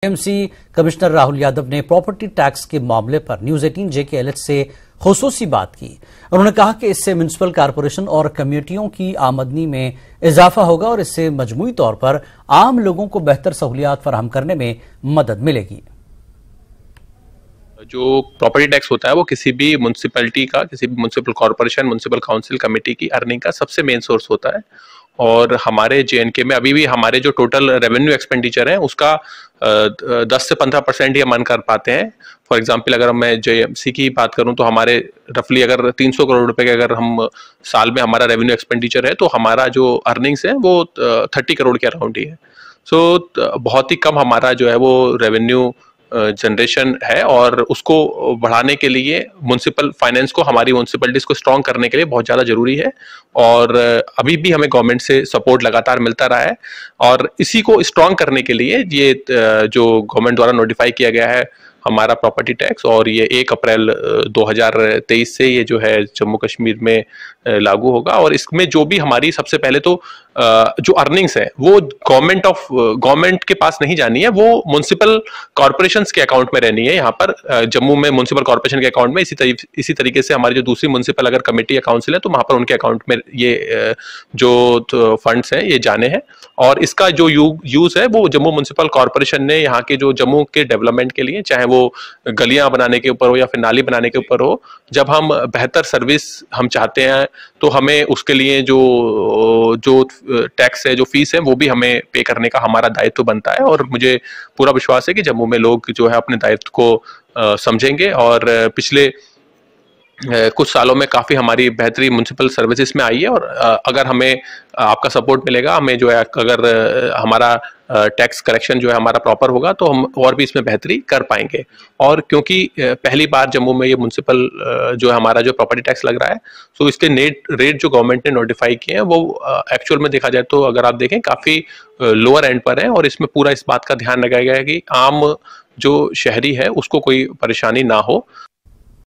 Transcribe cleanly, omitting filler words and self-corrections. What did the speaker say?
MC commissioner Rahul Yadav ने property tax के मामले पर न्यूज 18 JKLH से खुसूसी बात की। उन्होंने कहा कि इससे म्युनिसिपल कॉरपोरेशन और कम्युनिटियों की आमदनी में इजाफा होगा और इससे मजमूई तौर पर आम लोगों को बेहतर सहूलियात फराहम करने में मदद मिलेगी। जो प्रॉपर्टी टैक्स होता है वो किसी भी म्युनिसिपैलिटी का, किसी भी municipal corporation, municipal council committee की अर्निंग का सबसे मेन सोर्स होता है। और हमारे JNK में अभी भी हमारे जो टोटल रेवेन्यू एक्सपेंडिचर है उसका 10 से 15% ही हम अर्न कर पाते हैं। फॉर एग्जांपल अगर मैं JMC की बात करूं तो हमारे रफली अगर 300 करोड़ रुपए के अगर हम साल में हमारा रेवेन्यू एक्सपेंडिचर है तो हमारा जो अर्निंग्स है वो 30 करोड़ के अराउंड ही है। सो बहुत ही कम हमारा जो है वो रेवेन्यू जनरेशन है और उसको बढ़ाने के लिए म्युनिसिपल फाइनेंस को, हमारी म्युनिसिपैलिटीज को स्ट्रॉन्ग करने के लिए बहुत ज़्यादा जरूरी है। और अभी भी हमें गवर्नमेंट से सपोर्ट लगातार मिलता रहा है और इसी को स्ट्रॉन्ग करने के लिए ये जो गवर्नमेंट द्वारा नोटिफाई किया गया है हमारा प्रॉपर्टी टैक्स, और ये 1 अप्रैल 2023 से ये जो है जम्मू कश्मीर में लागू होगा। और इसमें जो भी हमारी सबसे पहले तो जो अर्निंग्स है वो गवर्नमेंट के पास नहीं जानी है, वो म्युनिसिपल कॉर्पोरेशंस के अकाउंट में रहनी है। यहाँ पर जम्मू में म्युनिसिपल कॉर्पोरेशन के अकाउंट में, इसी तरीके से हमारी जो दूसरी म्युनिसिपल अगर कमेटी या काउंसिल है तो वहां पर उनके अकाउंट में ये जो फंड्स हैं ये जाने हैं। और इसका जो यूज है वो जम्मू म्युनिसिपल कॉर्पोरेशन ने यहाँ के जो जम्मू के डेवलपमेंट के लिए, चाहे वो गलियां बनाने के ऊपर हो या फिर नाली बनाने के ऊपर हो, जब हम बेहतर सर्विस हम चाहते हैं तो हमें उसके लिए जो टैक्स है, जो फीस है, वो भी हमें पे करने का हमारा दायित्व बनता है। और मुझे पूरा विश्वास है कि जम्मू में लोग जो है अपने दायित्व को समझेंगे। और पिछले कुछ सालों में काफी हमारी बेहतरी म्युनिसिपल सर्विसेज में आई है। और अगर हमें आपका सपोर्ट मिलेगा, हमें जो है अगर हमारा टैक्स कलेक्शन जो है हमारा प्रॉपर होगा तो हम और भी इसमें बेहतरी कर पाएंगे। और क्योंकि पहली बार जम्मू में ये म्युनिसिपल जो है हमारा जो प्रॉपर्टी टैक्स लग रहा है, तो इसके नेट रेट जो गवर्नमेंट ने नोटिफाई किए हैं वो एक्चुअल में देखा जाए तो अगर आप देखें काफी लोअर एंड पर है। और इसमें पूरा इस बात का ध्यान रखा गया है कि आम जो शहरी है उसको कोई परेशानी ना हो।